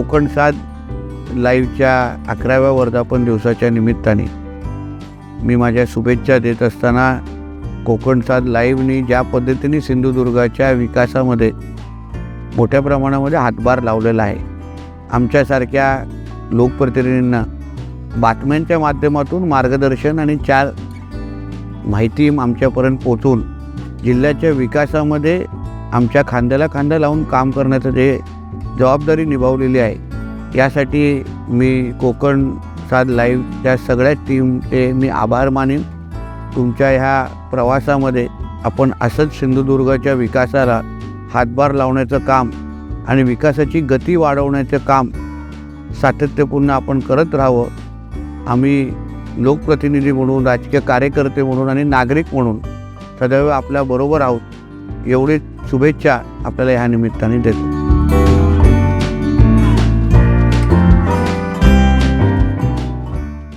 कोकण साद लाईव्हच्या 11व्या वर्धापन दिवसाच्या निमित्ताने मी माझ्या शुभेच्छा देत असताना कोकण साद लाईव्हनी ज्या पद्धतीने सिंधुदुर्गाच्या विकासामध्ये मोठ्या प्रमाणामध्ये हातभार लावलेला आहे, आमच्यासारख्या लोकप्रतिनिधींना बातम्यांच्या माध्यमातून मार्गदर्शन आणि 4 माहिती आमच्यापर्यंत पोचवून जिल्ह्याच्या विकासामध्ये आमच्या खांद्याला खांदा लावून काम करण्याचं जे जबाबदारी निभावलेली आहे, यासाठी मी कोकण साद लाईव्हच्या सगळ्या टीमचे मी आभार मानेन। तुमच्या ह्या प्रवासामध्ये आपण असंच सिंधुदुर्गाच्या विकासाला हातभार लावण्याचं काम आणि विकासाची गती वाढवण्याचं काम सातत्यपूर्ण आपण करत राहावं। आम्ही लोकप्रतिनिधी म्हणून, राजकीय कार्यकर्ते म्हणून आणि नागरिक म्हणून सदैव आपल्याबरोबर आहोत, एवढीच शुभेच्छा आपल्याला ह्या निमित्ताने देतो।